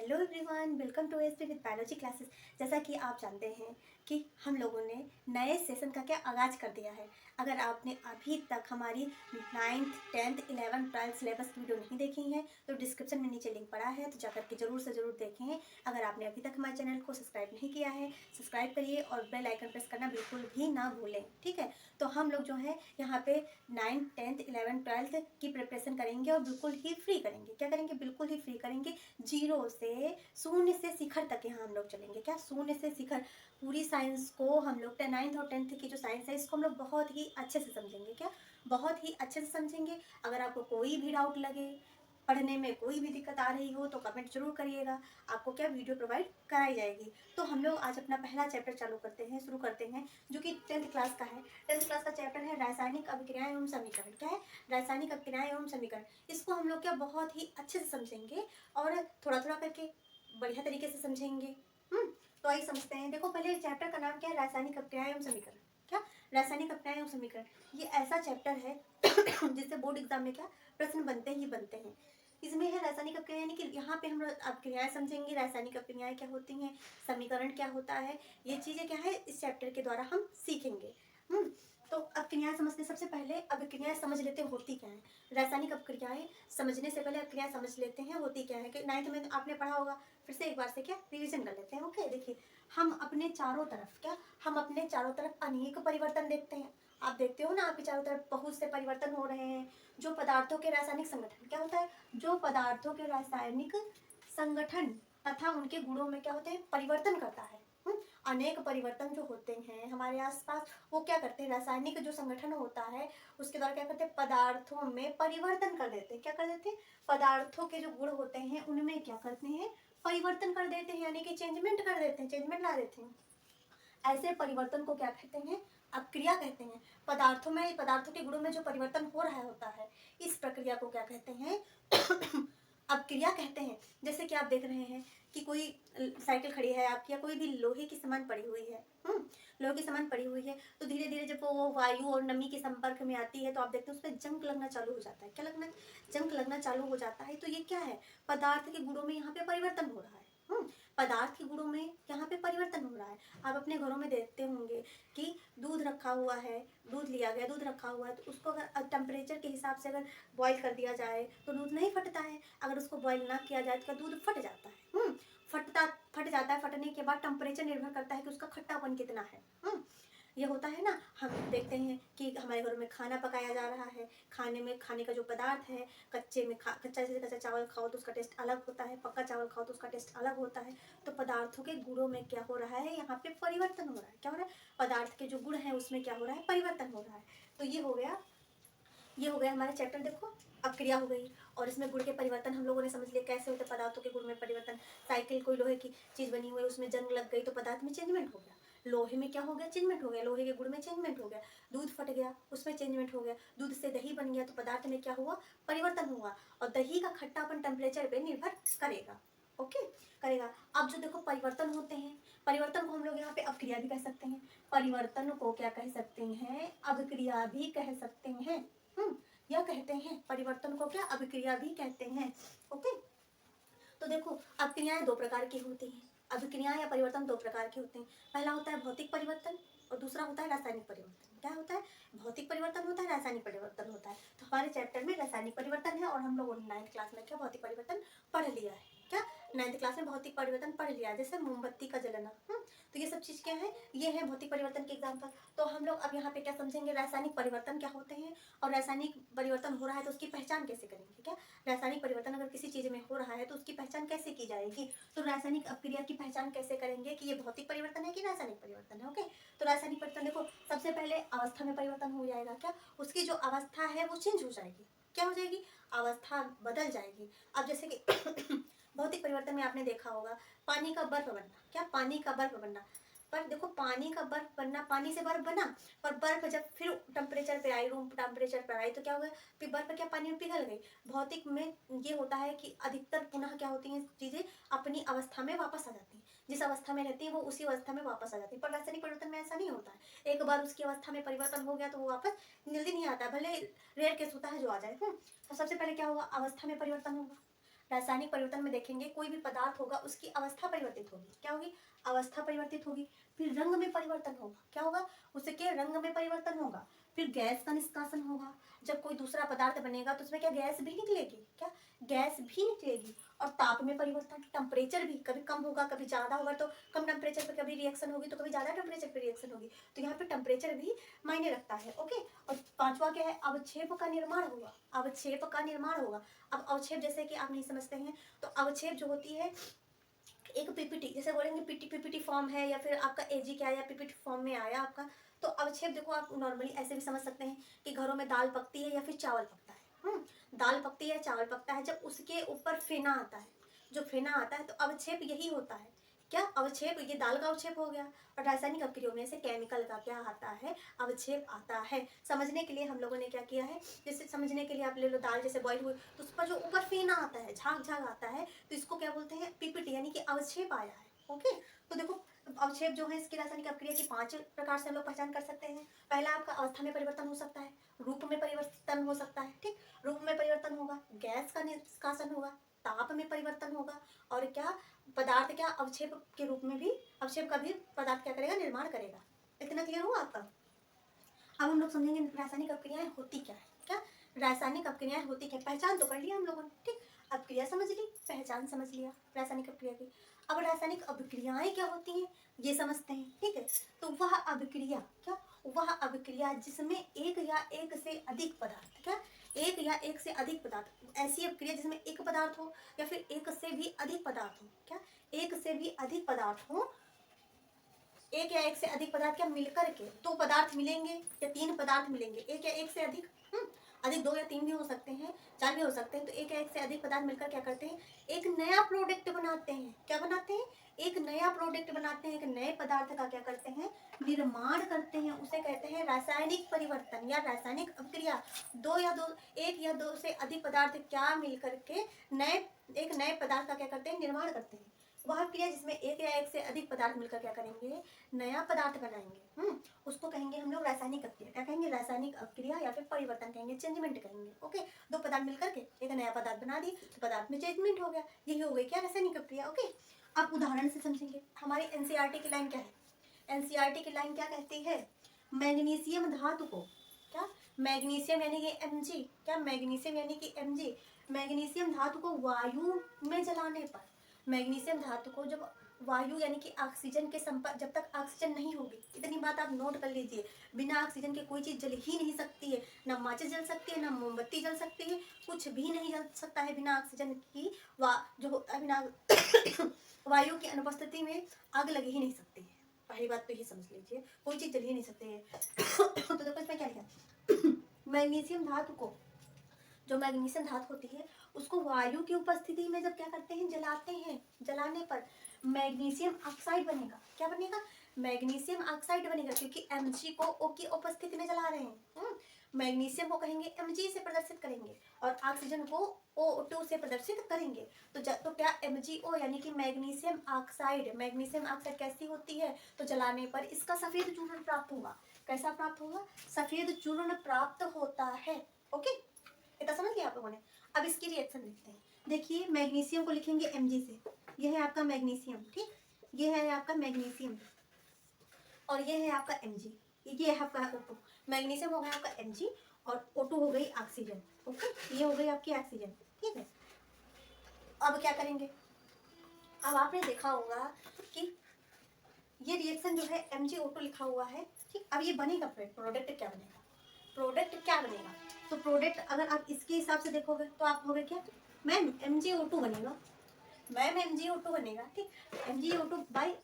Hello everyone, welcome to SP with biology classes. जैसा कि आप जानते हैं कि हम लोगों ने नए सेशन का क्या आगाज़ कर दिया है। अगर आपने अभी तक हमारी 9th 10th 11th 12th syllabus की वीडियो नहीं देखी है तो डिस्क्रिप्शन में नीचे लिंक पड़ा है, तो जाकर के ज़रूर से ज़रूर देखें। अगर आपने अभी तक हमारे चैनल को सब्सक्राइब नहीं किया है, सब्सक्राइब करिए और बेल आइकन प्रेस करना बिल्कुल भी ना भूलें, ठीक है। तो हम लोग जो है यहाँ पे 9th 10th 11th 12th की प्रिपरेशन करेंगे और बिल्कुल ही फ्री करेंगे। क्या करेंगे? बिल्कुल ही फ्री करेंगे। जीरो से शून्य से शिखर तक यहाँ हम लोग चलेंगे। क्या? शून्य से शिखर। पूरी साइंस को हम लोग 9th और 10th की जो साइंस है इसको हम लोग बहुत ही अच्छे से समझेंगे। क्या? बहुत ही अच्छे से समझेंगे। अगर आपको कोई भी डाउट लगे, पढ़ने में कोई भी दिक्कत आ रही हो तो कमेंट जरूर करिएगा। आपको क्या वीडियो प्रोवाइड कराई जाएगी। तो हम लोग आज अपना पहला चैप्टर शुरू करते हैं, जो कि 10th क्लास का है। 10th क्लास का चैप्टर है रासायनिक अभिक्रियाएं एवं समीकरण। क्या है? रासायनिक अभिक्रियाएं एवं समीकरण। इसको हम लोग क्या बहुत ही अच्छे से समझेंगे और थोड़ा थोड़ा करके बढ़िया तरीके से समझेंगे। तो आइए समझते हैं। देखो, पहले चैप्टर का नाम क्या है? रासायनिक अभिक्रियाएं एवं समीकरण। क्या? रासायनिक अभिक्रियाएं एवं समीकरण। ये ऐसा चैप्टर है जिससे बोर्ड एग्जाम में क्या प्रश्न बनते ही बनते हैं। इसमें है रासायनिक अभिक्रिया, यानी कि यहाँ पे हम अभिक्रियाएं समझेंगे, रासायनिक अभिक्रियाएं क्या होती हैं, समीकरण क्या होता है, ये चीजें क्या है इस चैप्टर के द्वारा हम सीखेंगे। तो अभिक्रियाएं समझने सबसे पहले अभिक्रियाएं समझ लेते हैं होती क्या है। रासायनिक अभिक्रियाएं समझने से पहले अभिक्रियाएं समझ लेते हैं होती क्या है। कि 9th में आपने पढ़ा होगा, फिर से एक बार से क्या रिवीजन कर लेते हैं। ओके, देखिए, हम अपने चारों तरफ अनेक परिवर्तन देखते हैं। आप देखते हो ना, आपके चारों तरफ बहुत से परिवर्तन हो रहे हैं। जो पदार्थों के रासायनिक संगठन क्या होता है? जो पदार्थों के रासायनिक संगठन तथा उनके गुणों में क्या होते हैं? परिवर्तन करता है। अनेक परिवर्तन जो होते हैं हमारे आसपास, वो क्या करते हैं? रासायनिक जो संगठन होता है उसके द्वारा क्या करते हैं? पदार्थों में परिवर्तन कर देते हैं। क्या कर देते हैं? पदार्थों के जो गुण होते हैं उनमें क्या करते हैं? परिवर्तन कर देते हैं, यानी कि चेंजमेंट कर देते हैं, चेंजमेंट ला देते हैं। ऐसे परिवर्तन को क्या कहते हैं? अपक्रिया कहते हैं। पदार्थों के गुणों में जो परिवर्तन हो रहा होता है, इस प्रक्रिया को क्या कहते हैं? अपक्रिया कहते हैं। जैसे कि आप देख रहे हैं कि कोई साइकिल खड़ी है आपकी, या कोई भी लोहे की सामान पड़ी हुई है, लोहे की सामान पड़ी हुई है, तो धीरे धीरे जब वो वायु और नमी के संपर्क में आती है तो आप देखते हैं उसमें जंग लगना चालू हो जाता है। क्या लगना? जंग लगना चालू हो जाता है। तो ये क्या है? पदार्थ के गुणों में यहाँ पे परिवर्तन हो रहा है। पदार्थ के गुणों में यहाँ पे परिवर्तन हो रहा है। आप अपने घरों में देखते होंगे कि दूध रखा हुआ है, दूध लिया गया, दूध रखा हुआ है, तो उसको अगर टेम्परेचर के हिसाब से अगर बॉईल कर दिया जाए तो दूध नहीं फटता है। अगर उसको बॉईल ना किया जाए तो दूध फट जाता है। फट जाता है। फटने के बाद टेम्परेचर निर्भर करता है कि उसका खट्टापन कितना है। ये होता है ना। हम देखते हैं कि हमारे घरों में खाना पकाया जा रहा है। खाने का जो पदार्थ है, कच्चा चावल खाओ तो उसका टेस्ट अलग होता है, पक्का चावल खाओ तो उसका टेस्ट अलग होता है। तो पदार्थों के गुणों में क्या हो रहा है? यहाँ पे परिवर्तन हो रहा है। क्या हो रहा है? पदार्थ के जो गुण है उसमें क्या हो रहा है? परिवर्तन हो रहा है। तो ये हो गया हमारा चैप्टर। देखो, अपक्रिया हो गई और इसमें गुण के परिवर्तन हम लोगों ने समझ लिया कैसे होते पदार्थों के गुण में परिवर्तन। साइकिल कोई लोहे की चीज बनी हुई है, उसमें जंग लग गई तो पदार्थ में चेंजमेंट हो गया। लोहे में क्या हो गया? चेंजमेंट हो गया। लोहे के गुण में चेंजमेंट हो गया। दूध फट गया, उसमें चेंजमेंट हो गया। दूध से दही बन गया तो पदार्थ में क्या हुआ? परिवर्तन हुआ। और दही का खट्टापन टेम्परेचर पे निर्भर करेगा। ओके, करेगा। अब जो देखो परिवर्तन होते हैं, परिवर्तन को हम लोग यहाँ पे अपक्रिया भी कह सकते हैं। परिवर्तन को क्या कह सकते हैं? अभिक्रिया भी कह सकते हैं। यह कहते हैं परिवर्तन को क्या? अभिक्रिया भी कहते हैं। ओके, तो देखो अभिक्रियाएं दो प्रकार की होती हैं। अभिक्रियाएं या परिवर्तन दो प्रकार के होते हैं। पहला होता है भौतिक परिवर्तन और दूसरा होता है रासायनिक परिवर्तन। क्या होता है? भौतिक परिवर्तन होता है, रासायनिक परिवर्तन होता है। तो हमारे चैप्टर में रासायनिक परिवर्तन है और हम लोगों ने 9th क्लास में क्या भौतिक परिवर्तन पढ़ लिया है। क्या 9th क्लास में भौतिक परिवर्तन पढ़ लिया है, जैसे मोमबत्ती का जलना। तो ये सब चीज क्या है? ये है भौतिक परिवर्तन के एग्जाम्पल। तो हम लोग अब यहाँ पे क्या समझेंगे? रासायनिक परिवर्तन क्या होते हैं और रासायनिक परिवर्तन हो रहा है तो उसकी पहचान कैसे करेंगे। क्या रासायनिक परिवर्तन अगर किसी चीज में हो रहा है तो उसकी पहचान कैसे की जाएगी? तो रासायनिक अपक्रिया की पहचान कैसे करेंगे कि ये भौतिक परिवर्तन है कि रासायनिक परिवर्तन है। ओके, तो रासायनिक परिवर्तन देखो, सबसे पहले अवस्था में परिवर्तन हो जाएगा। क्या? उसकी जो अवस्था है वो चेंज हो जाएगी। क्या हो जाएगी? अवस्था बदल जाएगी। अब जैसे कि भौतिक परिवर्तन में आपने देखा होगा पानी का बर्फ बनना। क्या? पानी का बर्फ बनना। पर देखो, पानी का बर्फ बनना, पानी से बर्फ बना, पर बर्फ जब फिर टेम्परेचर पे आई, रूम टेम्परेचर पर आई तो क्या होगा? फिर बर्फ क्या पानी में पिघल गई। भौतिक में ये होता है कि अधिकतर पुनः क्या होती हैं चीजें? अपनी अवस्था में वापस आ जाती हैं। जिस अवस्था में रहती है वो उसी अवस्था में वापस आ जाती है। पर रासायनिक परिवर्तन में ऐसा नहीं होता है। एक बार उसकी अवस्था में परिवर्तन हो गया तो वो वापस जल्दी नहीं आता, भले रेयर केस होता है जो आ जाए। तो सबसे पहले क्या होगा? अवस्था में परिवर्तन होगा। रासायनिक परिवर्तन में देखेंगे कोई भी पदार्थ होगा उसकी अवस्था परिवर्तित होगी। क्या होगी? अवस्था परिवर्तित होगी। फिर रंग में परिवर्तन होगा। क्या होगा? उसके रंग में परिवर्तन होगा। फिर गैस का निष्कासन होगा। जब कोई दूसरा पदार्थ बनेगा तो उसमें क्या गैस भी निकलेगी? क्या गैस भी निकलेगी। और ताप में परिवर्तन, टेम्परेचर भी कभी कम होगा कभी ज़्यादा होगा, तो कम टेम्परेचर पर कभी रिएक्शन होगी तो कभी ज़्यादा टेम्परेचर पर रिएक्शन होगी। तो यहाँ पे टेम्परेचर भी मायने रखता है। ओके। और पांचवा क्या है? अवक्षेप का निर्माण होगा। अवक्षेप का निर्माण होगा। अब अवक्षेप जैसे कि आप नहीं समझते हैं तो अवक्षेप जो होती है एक पीपीटी, जैसे बोलेंगे पीपीटी फॉर्म है या फिर आपका एजी क्या आया, पीपीटी फॉर्म में आया आपका, तो अवक्षेप देखो आप नॉर्मली ऐसे भी समझ सकते हैं कि घरों में दाल पकती है या फिर चावल पकता है। दाल पकती है चावल पकता है, जब उसके ऊपर फेना आता है, जो फेना आता है तो अवक्षेप यही होता है। क्या अवक्षेप? ये दाल का अवक्षेप हो गया। और रासायनिक अपक्रियाओं में से केमिकल का क्या आता है? अवक्षेप आता है। समझने के लिए हम लोगों ने क्या किया है, जैसे समझने के लिए आप ले लो दाल जैसे बॉईल हुई तो उस पर जो ऊपर फेना आता है, झाग झाग आता है, तो इसको क्या बोलते हैं? पीपीटी, यानी कि अवक्षेप आया है। ओके। तो देखो अवक्षेप जो है इसकी रासायनिक अपक्रिया की 5 प्रकार से हम लोग पहचान कर सकते हैं। पहला आपका अवस्था में परिवर्तन हो सकता है, रूप में परिवर्तन हो सकता है। ठीक, रूप में परिवर्तन होगा, गैस का निष्कासन होगा, ताप में परिवर्तन होगा, और क्या पदार्थ क्या अवक्षेप के रूप में भी, अवक्षेप का भी पदार्थ क्या करेगा? निर्माण करेगा। इतना क्लियर हुआ आपका? अब हम लोग समझेंगे रासायनिक अपक्रियाएं होती क्या है। क्या रासायनिक अपक्रियाएं होती क्या? पहचान तो कर लिया हम लोगों ने। ठीक, अपक्रिया समझ ली, पहचान समझ लिया रासायनिक अपक्रिया की। अब रासायनिक अभिक्रियाएं क्या होती हैं ये समझते हैं। ठीक है, तो वह अभिक्रिया, क्या वह अभिक्रिया जिसमें एक या एक से अधिक पदार्थ, क्या एक या एक से अधिक पदार्थ, ऐसी अभिक्रिया जिसमें एक पदार्थ हो या फिर एक से भी अधिक पदार्थ हो, क्या एक से भी अधिक पदार्थ हो, एक या एक से अधिक पदार्थ क्या मिलकर के दो पदार्थ मिलेंगे या तीन पदार्थ मिलेंगे, एक या एक से अधिक, अधिक 2 या 3 भी हो सकते हैं, 4 भी हो सकते हैं। तो एक या एक से अधिक पदार्थ मिलकर क्या करते हैं? एक नया प्रोडक्ट बनाते हैं। क्या बनाते हैं? एक नया प्रोडक्ट बनाते हैं। एक नए पदार्थ का क्या करते हैं? निर्माण करते हैं। उसे कहते हैं रासायनिक परिवर्तन या रासायनिक अपक्रिया। एक या दो से अधिक पदार्थ क्या मिलकर के एक नए पदार्थ का क्या करते हैं? निर्माण करते हैं। वह क्रिया जिसमें एक या एक से अधिक पदार्थ मिलकर क्या करेंगे? नया पदार्थ बनाएंगे। उसको कहेंगे हम लोग रासायनिक अपक्रिया। क्या कहेंगे? रासायनिक अपक्रिया या फिर परिवर्तन कहेंगे, चेंजमेंट कहेंगे। ओके, दो पदार्थ मिलकर के एक नया पदार्थ बना दी तो पदार्थ में चेंजमेंट हो गया, यही हो गई क्या? रासायनिक अपक्रिया। ओके, अब उदाहरण से समझेंगे। हमारी एनसीईआरटी की लाइन क्या है? एनसीईआरटी की लाइन क्या कहती है? मैग्नीशियम धातु को, क्या मैग्नीशियम यानी कि Mg, क्या मैग्नीशियम यानी कि Mg, मैग्नीशियम धातु को वायु में जलाने पर, मैग्नीशियम धातु को जब वायु यानी कि ऑक्सीजन के संपर्क, जब तक ऑक्सीजन नहीं होगी, इतनी बात आप नोट कर लीजिए, बिना ऑक्सीजन के कोई चीज़ जल ही नहीं सकती है। ना माचिस जल सकती है, ना मोमबत्ती जल सकती है, कुछ भी नहीं जल सकता है बिना ऑक्सीजन की, जो होता है बिना वायु की अनुपस्थिति में आग लग ही नहीं सकती है। पहली बात तो ये समझ लीजिए, कोई चीज़ जल ही नहीं सकती है। तो देखो इसमें क्या लिखा, मैग्नीशियम धातु को, जो मैग्नीशियम धातु होती है उसको वायु की उपस्थिति में जब क्या करते हैं? जलाते हैं। जलाने पर मैग्नीशियम ऑक्साइड बनेगा। क्या बनेगा? मैग्नीशियम ऑक्साइड बनेगा, क्योंकि Mg को O की उपस्थिति में जला रहे हैं। मैग्नीशियम को कहेंगे Mg से प्रदर्शित करेंगे और ऑक्सीजन को O2 से प्रदर्शित करेंगे। तो क्या MgO यानी कि मैग्नीशियम ऑक्साइड, मैग्नीशियम ऑक्साइड कैसी होती है? तो जलाने पर इसका सफेद चूर्ण प्राप्त होगा। कैसा प्राप्त होगा? सफेद चूर्ण प्राप्त होता है। ओके, इतना समझ लिया आप लोगों ने? अब इसकी रिएक्शन देखते हैं। देखिए मैग्नीशियम को लिखेंगे Mg से, यह है आपका मैग्नीशियम। ठीक, ये है आपका मैग्नीशियम और ये है आपका Mg, ये है आपका O2। मैग्नीशियम हो गया आपका Mg और O2 हो गई ऑक्सीजन। ओके, ये हो गई आपकी ऑक्सीजन। ठीक है, अब क्या करेंगे? अब आपने देखा होगा कि ये रिएक्शन जो है MgO2 लिखा हुआ है। ठीक, अब ये बनेगा प्रोडक्ट क्या बनेगा? प्रोडक्ट क्या बनेगा? तो प्रोडक्ट अगर आप इसके हिसाब से देखोगे तो आप होगे क्या? मैम MgO2 बनेगा, मैम MgO2 बनेगा। ठीक, MgO2 बाई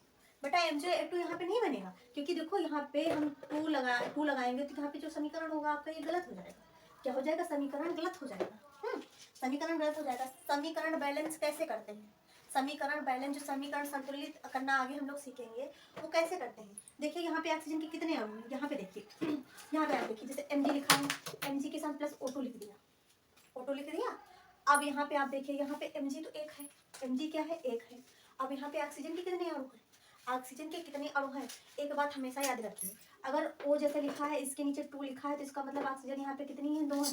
बटा MgO2 यहाँ पे नहीं बनेगा, क्योंकि देखो यहाँ पे हम 2 लगाएंगे तो यहाँ पे जो समीकरण होगा आपका ये गलत हो जाएगा। क्या हो जाएगा? समीकरण गलत हो जाएगा। समीकरण गलत हो जाएगा। समीकरण बैलेंस कैसे करते हैं? समीकरण बैलेंस, जो समीकरण संतुलित करना आगे हम लोग सीखेंगे, वो कैसे करते हैं? देखिए यहाँ पे ऑक्सीजन के कितने अणु हैं, यहाँ पे देखिए, यहाँ पे आप देखिए, जैसे Mg लिखा है, Mg के साथ प्लस O2 लिख दिया, O2 लिख दिया। अब यहाँ पे आप देखिए, यहाँ पे Mg तो एक है, Mg क्या है? एक है। अब यहाँ पे ऑक्सीजन के कितने अणु हैं? ऑक्सीजन के कितने अणु हैं? एक बात हमेशा याद रखिए, अगर O जैसे लिखा है, इसके नीचे 2 लिखा है, तो इसका मतलब ऑक्सीजन यहाँ पे कितनी है? 2 है।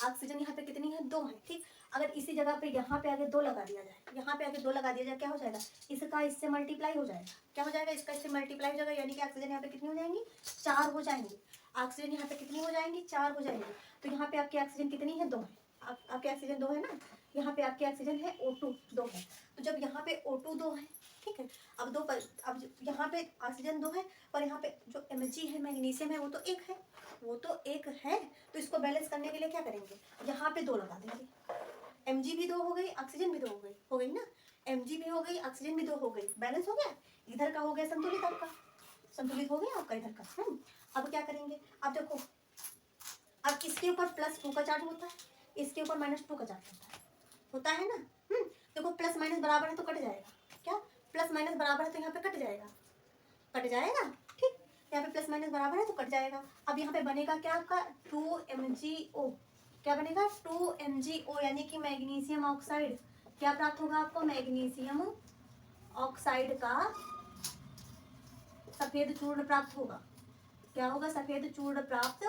ऑक्सीजन यहाँ पे कितनी है? 2 है। ठीक, अगर इसी जगह पे यहाँ पे आगे 2 लगा दिया जाए, यहाँ पे आगे 2 लगा दिया जाए, क्या हो जाएगा, इसका इससे मल्टीप्लाई हो जाएगा। क्या हो जाएगा, इसका इससे मल्टीप्लाई हो जाएगा, यानी कि ऑक्सीजन यहाँ पे कितनी हो जाएंगी, 4 हो जाएंगी। ऑक्सीजन यहाँ पे कितनी हो जाएंगी, 4 हो जाएंगी। तो यहाँ पे आपकी ऑक्सीजन कितनी है, 2 है। आपके ऑक्सीजन 2 है ना, यहाँ पे आपकी ऑक्सीजन है O2 2 है। तो जब यहाँ पे O2 2 है, ठीक है, अब 2 पर, अब यहाँ पे ऑक्सीजन 2 है और यहाँ पे जो Mg है, मैग्नीशियम है, वो तो 1 है, वो तो 1 है। तो इसको बैलेंस करने के लिए क्या करेंगे, यहाँ पे 2 लगा देंगे। Mg भी 2 हो गई, ऑक्सीजन भी 2 हो गई ना, Mg भी हो गई, ऑक्सीजन भी 2 हो गई, बैलेंस हो गया। इधर का हो गया संतुलित, आपका संतुलित हो गया आपका इधर का। अब क्या करेंगे, अब देखो, अब इसके ऊपर +2 का चार्ज होता है, इसके ऊपर -2 का चार्ज होता है ना। देखो प्लस माइनस बराबर है तो कट जाएगा, क्या प्लस माइनस बराबर है तो यहाँ पे कट जाएगा, कट जाएगा, ठीक, यहाँ पे प्लस माइनस बराबर है तो कट जाएगा। अब यहाँ पे बनेगा क्या आपका 2MgO, क्या बनेगा 2MgO, यानी कि मैग्नीशियम ऑक्साइड। क्या प्राप्त होगा आपको, मैग्नीशियम ऑक्साइड का सफेद चूर्ण प्राप्त होगा। क्या होगा, सफेद चूर्ण प्राप्त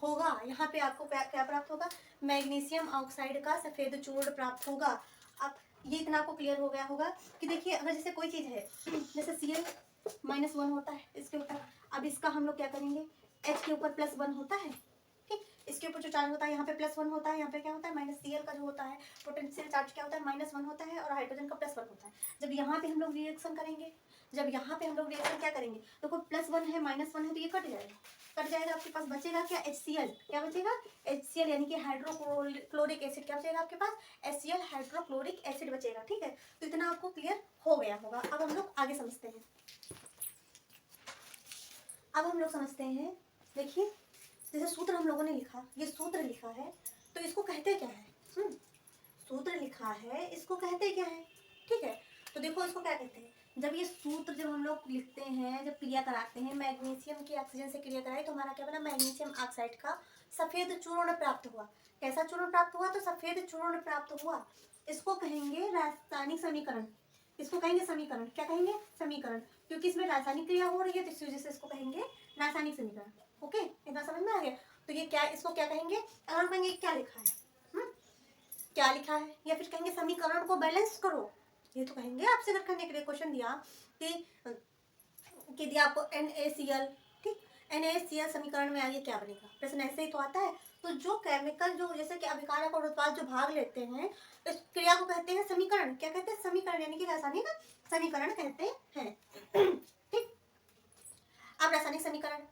होगा। यहाँ पे आपको क्या प्राप्त होगा, मैग्नीशियम ऑक्साइड का सफेद चूर्ण प्राप्त होगा। अब ये इतना आपको क्लियर हो गया होगा कि देखिए, अगर जैसे कोई चीज़ है, जैसे Cl-1 होता है इसके ऊपर, अब इसका हम लोग क्या करेंगे, H के ऊपर +1 होता है, ठीक, इसके ऊपर जो चार्ज होता है यहाँ पे +1 होता है, यहाँ पे क्या होता है -Cl का जो होता है पोटेंशियल चार्ज क्या होता है, -1 होता है, और हाइड्रोजन का +1 होता है। जब यहाँ पे हम लोग रिएक्शन करेंगे, जब यहाँ पे हम लोग रिएक्शन क्या करेंगे, देखो +1 है -1 है तो ये कट जाएगा, कट जाएगा। आपके पास बचेगा क्या, HCl, क्या बचेगा, HCl, यानी कि हाइड्रोक्लोरिक एसिड। क्या बचेगा आपके पास, HCl हाइड्रोक्लोरिक एसिड बचेगा, ठीक है। तो इतना आपको क्लियर हो गया होगा। अब हम लोग आगे समझते हैं, अब हम लोग समझते हैं, देखिए जैसे सूत्र हम लोगों ने लिखा, ये सूत्र लिखा है तो इसको कहते क्या है, सूत्र लिखा है, इसको कहते क्या है, ठीक है। तो देखो इसको क्या कहते हैं, जब ये सूत्र जब हम लोग लिखते हैं, जब क्रिया कराते हैं, मैग्नीशियम की ऑक्सीजन से क्रिया कराए तो हमारा क्या बना, मैग्नीशियम ऑक्साइड का सफेद चूर्ण प्राप्त हुआ। कैसा चूर्ण प्राप्त हुआ, तो सफेद चूर्ण प्राप्त हुआ। इसको कहेंगे रासायनिक समीकरण, इसको कहेंगे समीकरण। क्या कहेंगे, समीकरण, क्योंकि इसमें रासायनिक क्रिया हो रही है तो इस वजह से इसको कहेंगे रासायनिक समीकरण। ओके, इतना समझ में आ गया। तो ये क्या, इसको क्या कहेंगे, अगर हम कहेंगे क्या लिखा है, क्या लिखा है, या फिर कहेंगे समीकरण को बैलेंस करो, ये तो कहेंगे आपसे अगर करने के लिए क्वेश्चन दिया कि दिया आपको NaCl, ठीक, NaCl समीकरण में आगे क्या बनेगा, प्रश्न ऐसे ही तो आता है। तो जो केमिकल, जो जैसे कि अभिकारक और उत्पाद जो भाग लेते हैं, इस क्रिया को कहते हैं समीकरण। क्या कहते हैं, समीकरण, यानी कि रासायनिक समीकरण कहते हैं, ठीक। अब रासायनिक समीकरण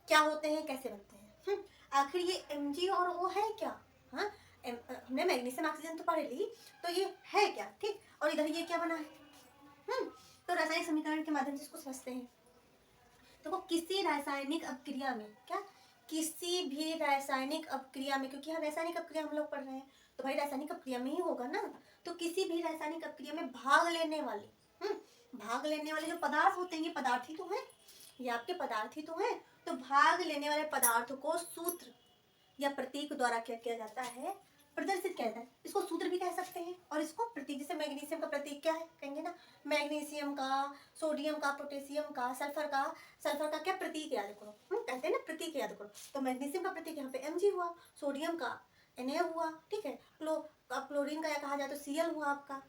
क्या होते हैं, कैसे बनते हैं, आखिर ये Mg और O है क्या, हाँ, हमने मैग्नीशियम ऑक्सीजन तो पढ़ ली, तो ये है क्या, ठीक, और इधर ये क्या बना है, तो रासायनिक समीकरण के माध्यम से इसको समझते हैं। देखो किसी रासायनिक अपक्रिया में, क्या, किसी भी रासायनिक अपक्रिया में, क्योंकि हम रासायनिक अपक्रिया हम लोग पढ़ रहे हैं तो भाई रासायनिक अपक्रिया में ही होगा ना। तो किसी भी रासायनिक अपक्रिया में भाग लेने वाले जो पदार्थ होते हैं, ये पदार्थ ही तो है, ये आपके पदार्थ ही तो है। तो भाग लेने वाले पदार्थ को सूत्र या प्रतीक द्वारा क्या किया जाता है, प्रदर्शित किया जाता है। इसको सूत्र भी कह सकते हैं और इसको प्रतीक, जैसे मैग्नीशियम का प्रतीक क्या है, कहेंगे ना मैग्नीशियम का, सोडियम का, पोटेशियम का, सल्फर का क्या प्रतीक याद करो, कहते हैं ना प्रतीक याद करो। तो मैग्नीशियम का प्रतीक यहाँ पे Mg हुआ, सोडियम का Na हुआ, ठीक है, क्लोरीन का या कहा जाए तो Cl हुआ आपका।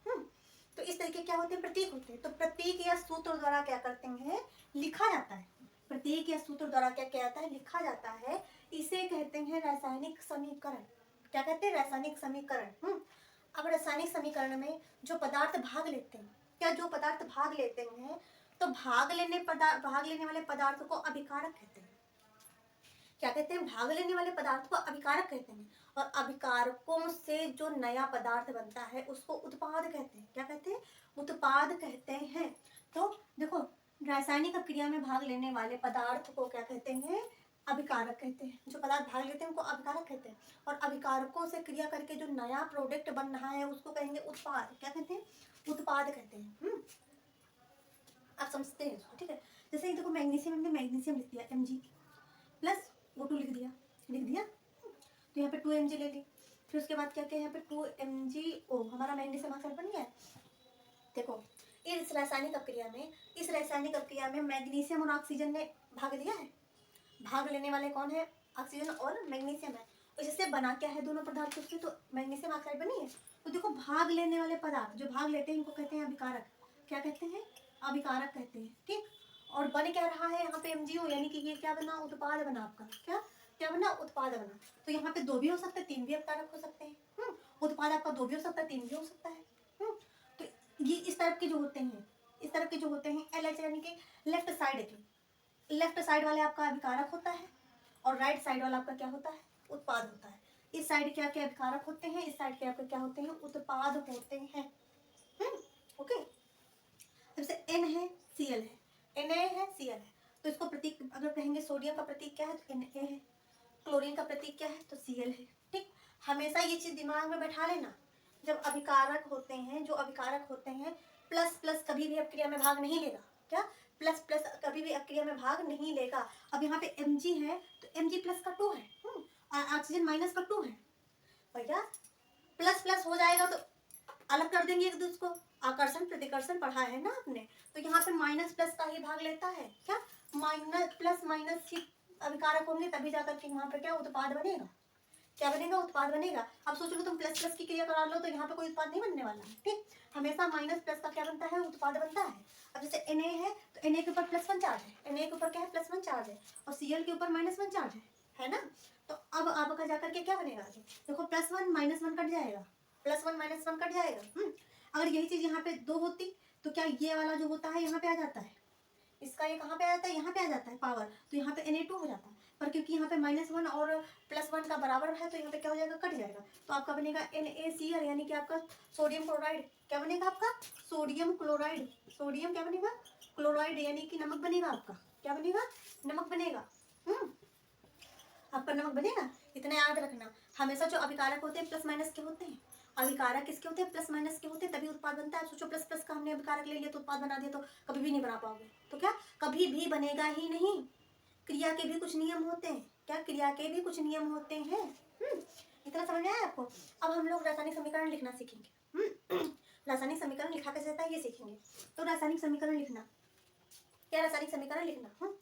तो इस तरीके क्या होते हैं, प्रतीक होते हैं। तो प्रतीक या सूत्र द्वारा क्या करते हैं, लिखा जाता है, प्रतीक या सूत्र द्वारा क्या किया जाता है, लिखा जाता है। इसे कहते हैं रासायनिक समीकरण। क्या कहते हैं, रासायनिक समीकरण। अब रासायनिक समीकरण में जो पदार्थ भाग लेते हैं, क्या, जो पदार्थ भाग लेते हैं, तो भाग लेने वाले पदार्थ को अभिकारक कहते हैं। क्या कहते हैं, भाग लेने वाले पदार्थ को अभिकारक कहते हैं। और अभिकारकों से जो नया पदार्थ बनता है उसको उत्पाद कहते हैं। क्या कहते हैं, उत्पाद कहते हैं। तो देखो रासायनिक अपक्रिया में भाग लेने वाले पदार्थ को क्या कहते हैं, अभिकारक कहते हैं। जो पदार्थ भाग लेते हैं उनको अभिकारक कहते हैं। और अभिकारकों से क्रिया करके जो नया प्रोडक्ट बन रहा है उसको कहेंगे उत्पाद। क्या कहते हैं, उत्पाद कहते हैं। आप समझते हैं इसको, ठीक है। जैसे ही देखो मैग्नीशियम, हमने मैग्नीशियम लिख दिया Mg प्लस O2 लिख दिया, तो यहाँ पे 2Mg ले ली। फिर उसके बाद क्या किया, यहाँ पे 2MgO, हमारा मैग्नीशियम ऑक्साइड बन गया। देखो इस रासायनिक अपक्रिया में मैग्नीशियम और ऑक्सीजन ने भाग लिया है। भाग लेने वाले कौन है, ऑक्सीजन और मैग्नीशियम है। इससे बना क्या है दोनों पदार्थों से, तो मैग्नीशियम ऑक्साइड बनी है। तो देखो भाग लेने वाले पदार्थ जो भाग लेते हैं इनको कहते हैं अभिकारक। क्या कहते हैं? अभिकारक कहते हैं। ठीक। और बन क्या रहा है यहाँ पे MgO, यानी कि ये क्या बना? उत्पाद बना आपका। क्या क्या बना? उत्पाद बना। तो यहाँ पे 2 भी हो सकते हैं, 3 भी अभिकारक हो सकते हैं। उत्पाद आपका 2 भी हो सकता है, 3 भी हो सकता है। तो ये इस तरफ के जो होते हैं, इस तरफ के जो होते हैं LH, यानी कि लेफ्ट साइड के, लेफ्ट साइड वाले आपका अभिकारक होता है और राइट साइड वाला आपका क्या होता है? उत्पाद होता है। इस साइड के आपके अभिकारक होते हैं, इस साइड के आपके क्या होते हैं? उत्पाद होते हैं। ओके। जैसे N है, Cl है, Na है, Cl है, तो इसको प्रतीक अगर कहेंगे सोडियम का प्रतीक क्या है तो Na है, क्लोरीन का प्रतीक क्या है तो Cl है। ठीक। हमेशा ये चीज दिमाग में बैठा लेना, जब अभिकारक होते हैं, जो अभिकारक होते हैं, प्लस प्लस कभी भी अपक्रिया में भाग नहीं लेगा। क्या? प्लस प्लस कभी भी अपक्रिया में भाग नहीं लेगा। अब यहाँ पे Mg है तो Mg प्लस का 2 है और ऑक्सीजन माइनस का 2 है। भैया प्लस प्लस हो जाएगा तो अलग कर देंगे एक दूसरे को। आकर्षण प्रतिकर्षण पढ़ा है ना आपने, तो यहाँ पे माइनस प्लस का ही भाग लेता है। क्या? माइनस प्लस माइनस ही अभिकारक होंगे, तभी जाकर के वहाँ पे क्या उत्पाद बनेगा? क्या बनेगा? उत्पाद बनेगा। अब सोच लो तुम प्लस प्लस की क्रिया करा लो तो यहाँ पे कोई उत्पाद नहीं बनने वाला है। ठीक। हमेशा माइनस प्लस का क्या बनता है? उत्पाद बनता है। अब जैसे Na है तो Na के ऊपर +1 चार्ज है, Na के ऊपर क्या है? +1 चार्ज है और Cl के ऊपर -1 चार्ज है ना। तो अब आपका जाकर के क्या बनेगा? देखो +1 -1 कट जाएगा, +1 -1 कट जाएगा। अगर यही चीज यहाँ पे 2 होती तो क्या ये वाला जो होता है यहाँ पे आ जाता है, इसका ये कहाँ पे आ जाता है? यहाँ पे आ जाता है पावर, तो यहाँ पे Na2 हो जाता है। पर क्योंकि यहाँ पे -1 और +1 का बराबर है तो यहाँ पे क्या हो जाएगा? कट जाएगा। तो आपका बनेगा NaCl, यानी कि आपका सोडियम क्लोराइड। क्या बनेगा आपका? Sodium chloride. सोडियम क्या बनेगा? क्लोराइड, यानी कि नमक बनेगा आपका। क्या बनेगा? नमक बनेगा। आपका नमक बनेगा। इतना याद रखना, हमेशा जो अभिकारक होते हैं प्लस माइनस के होते हैं। अभिकारक किसके होते हैं? प्लस माइनस के होते हैं, तभी उत्पाद बनता है। सोचो प्लस प्लस का हमने अभिकारक ले लिया तो उत्पाद बना दिया तो कभी भी नहीं बना पाओगे। तो क्या? कभी भी बनेगा ही नहीं। क्रिया के भी कुछ नियम होते हैं। क्या? क्रिया के भी कुछ नियम होते हैं। इतना समझ में आया आपको? अब हम लोग रासायनिक समीकरण लिखना सीखेंगे। रासायनिक समीकरण लिखा कैसे जाता है ये सीखेंगे। तो रासायनिक समीकरण लिखना, क्या? रासायनिक समीकरण लिखना।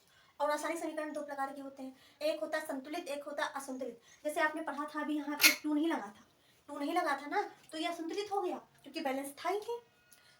और रासायनिक समीकरण 2 प्रकार के होते हैं, एक होता है संतुलित, एक होता है असंतुलित। जैसे आपने पढ़ा था अभी यहाँ पे 2 नहीं लगा था, 2 नहीं लगा था ना, तो ये असंतुलित हो गया क्योंकि बैलेंस था ही नहीं,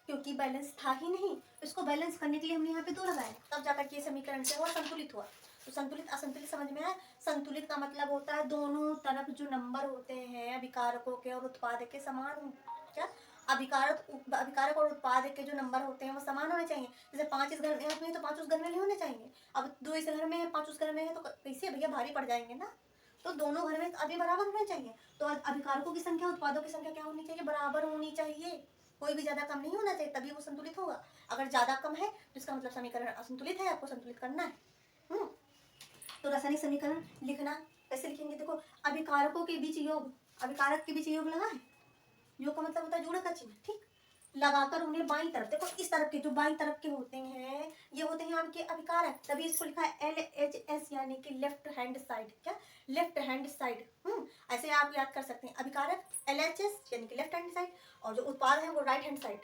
क्योंकि बैलेंस था ही नहीं। इसको बैलेंस करने के लिए हमने यहाँ पे 2 लगाया, तब जाकर के समीकरण क्या हुआ? संतुलित हुआ। तो संतुलित असंतुलित समझ में आया? संतुलित का मतलब होता है दोनों तरफ जो नंबर होते हैं अभिकारकों के और उत्पादक के समान हो। क्या? अभिकारक और उत्पादक के जो नंबर होते हैं वो समान होने चाहिए। जैसे 5 इस घर में है तो 5 उस घर में नहीं होने चाहिए। अब 2 इस घर में है, 5 उस घर में है, तो कैसे भैया? भारी पड़ जाएंगे ना। तो दोनों घर में अभी बराबर होने चाहिए। तो अभिकारकों की संख्या उत्पादों की संख्या क्या होनी चाहिए? बराबर होनी चाहिए। कोई भी ज्यादा कम नहीं होना चाहिए, तभी वो संतुलित होगा। अगर ज्यादा कम है तो इसका मतलब समीकरण असंतुलित है, आपको संतुलित करना है। तो रासायनिक समीकरण लिखना कैसे लिखेंगे? देखो अभिकारकों के बीच योग, अभिकारक के बीच योग लगा है, योग का मतलब होता है जोड़ का चिन्ह। ठीक। लगाकर उन्हें बाईं तरफ, देखो इस तरफ के जो बाईं तरफ के होते हैं ये होते हैं आपके अभिकारक, तभी इसको लिखा है LHS, यानी कि लेफ्ट हैंड साइड। क्या? Left hand side. ऐसे आप याद कर सकते हैं, अभिकारक LHS यानी कि लेफ्ट हैंड साइड, और जो उत्पाद है वो right hand side,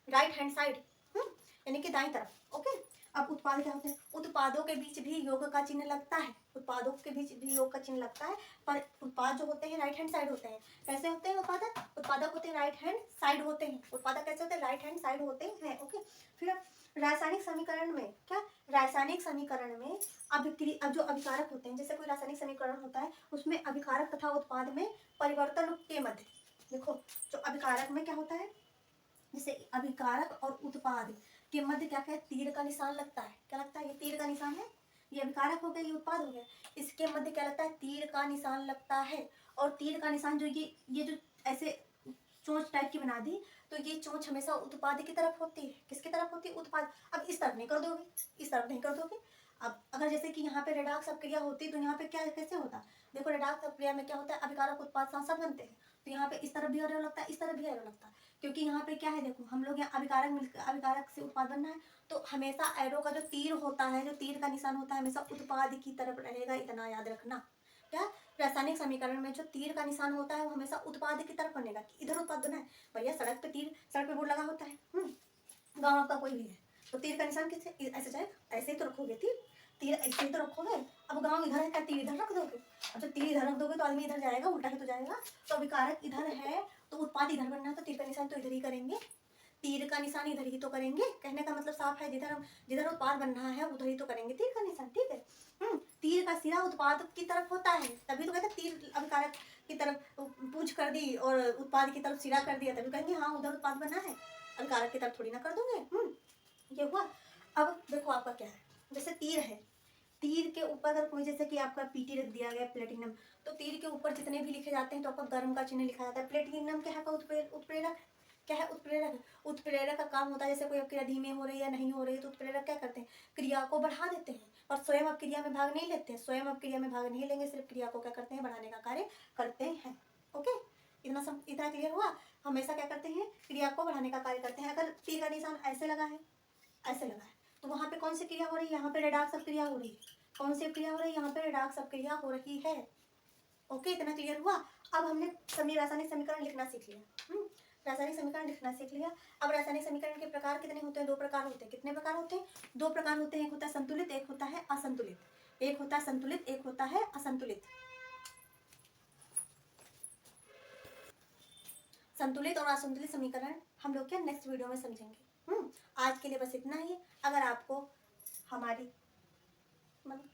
right hand side यानी कि दाईं तरफ। ओके। अब उत्पाद क्या होते हैं? उत्पादों के बीच भी योग का चिन्ह लगता है, उत्पादों के बीच भी योग का चिन्ह लगता है, पर उत्पाद जो होते हैं राइट हैंड साइड होते हैं। कैसे होते हैं उत्पादक? उत्पादक होते हैं राइट हैंड साइड होते हैं। उत्पादक कैसे होते हैं? राइट हैंड साइड होते हैं। ओके। फिर रासायनिक समीकरण में क्या? रासायनिक समीकरण में अब जो अभिकारक होते हैं, जैसे कोई रासायनिक समीकरण होता है उसमें अभिकारक तथा उत्पाद में परिवर्तन के मध्य, देखो जो अभिकारक में क्या होता है, जैसे अभिकारक और उत्पाद के मध्य क्या है? तीर का निशान लगता है। क्या लगता है? ये तीर का निशान है, ये अभिकारक हो गया, ये उत्पाद हो गया। इसके मध्य क्या लगता है? तीर का निशान लगता है। और तीर का निशान जो ये जो ऐसे चोंच टाइप की बना दी, तो ये चोंच हमेशा उत्पाद की तरफ होती है। किसकी तरफ होती है? उत्पाद। अब इस तरफ नहीं कर दोगे, इस तरफ नहीं कर दोगे। अब अगर जैसे कि यहाँ पे रेडॉक्स अपक्रिया होती तो यहाँ पे क्या कैसे होता? देखो रेडॉक्स अपक्रिया में क्या होता है? अभिकारक उत्पाद साथ साथ बनते हैं, तो यहाँ पे इस तरफ भी एरो लगता है, इस तरफ भी एरो लगता है, क्योंकि यहाँ पे क्या है? देखो हम लोग यहाँ अभिकारक से उत्पाद बनना है, तो हमेशा एरो का जो तीर होता है, जो तीर का निशान होता है, हमेशा उत्पाद की तरफ रहेगा। इतना याद रखना। क्या? रासायनिक समीकरण में जो तीर का निशान होता है वो हमेशा उत्पाद की तरफ बनेगा। इधर उत्पाद बना है भैया, सड़क पे तीर, सड़क पे बोर्ड लगा होता है, गाँव का कोई भी है तो तीर का निशान किससे? ऐसे जाएगा, ऐसे ही तो रखोगे तीर, तीर ऐसे ही तो रखोगे। अब गाँव इधर है, क्या तीर इधर रख दोगे? अब जब तीर इधर रख दोगे तो आदमी इधर जाएगा, उल्टा ही तो जाएगा। तो अभिकारक इधर है तो उत्पाद इधर बनना है तो तीर का निशान तो इधर ही करेंगे, तीर का निशान इधर ही तो करेंगे। कहने का मतलब साफ है, जिधर उत्पाद बनना है उधर ही तो करेंगे तीर का निशान, ठीक है। तीर का सिरा उत्पाद की तरफ होता है, तभी तो कहते हैं तीर अभिकारक की तरफ पूंछ कर दी और उत्पाद की तरफ सिरा कर दिया, तभी कहेंगे हाँ उधर उत्पाद बना है, अभिकारक की तरफ थोड़ी ना कर दूंगे। ये हुआ। अब देखो आपका क्या है, जैसे तीर है, तीर के ऊपर अगर कोई जैसे कि आपका पीटी रख दिया गया प्लेटिनम, तो तीर के ऊपर जितने भी लिखे जाते हैं तो आपका गर्म का चिन्ह लिखा जाता है। प्लेटिनम क्या है का उत्प्रेरक, क्या है उत्प्रेरक। उत्प्रेरक का काम होता है जैसे कोई क्रिया धीमे हो रही है नहीं हो रही है तो उत्प्रेरक क्या करते हैं, क्रिया को बढ़ा देते हैं और स्वयं अब क्रिया में भाग नहीं लेते हैं, स्वयं अब क्रिया में भाग नहीं लेंगे, सिर्फ क्रिया को क्या करते हैं, बढ़ाने का कार्य करते हैं। ओके, इतना क्लियर हुआ। हमेशा क्या करते हैं, क्रिया को बढ़ाने का कार्य करते हैं। अगर तीर का निशान ऐसे लगा है, ऐसे लगा है, तो वहां पे कौन सी क्रिया हो रही है, यहाँ पे रेडाक्स अब क्रिया हो रही है। कौन सी क्रिया हो रही है, यहाँ पे रेडाक्स अब क्रिया हो रही है। ओके, इतना क्लियर हुआ। अब हमने रासायनिक समीकरण लिखना सीख लिया। रासायनिक समीकरण लिखना सीख लिया। अब रासायनिक समीकरण के प्रकार कितने होते हैं, दो प्रकार होते हैं। कितने प्रकार होते हैं, दो प्रकार होते हैं। एक होता है संतुलित, एक होता है असंतुलित। एक होता है संतुलित, एक होता है असंतुलित। संतुलित और असंतुलित समीकरण हम लोग क्या नेक्स्ट वीडियो में समझेंगे। आज के लिए बस इतना ही। अगर आपको हमारी मतलब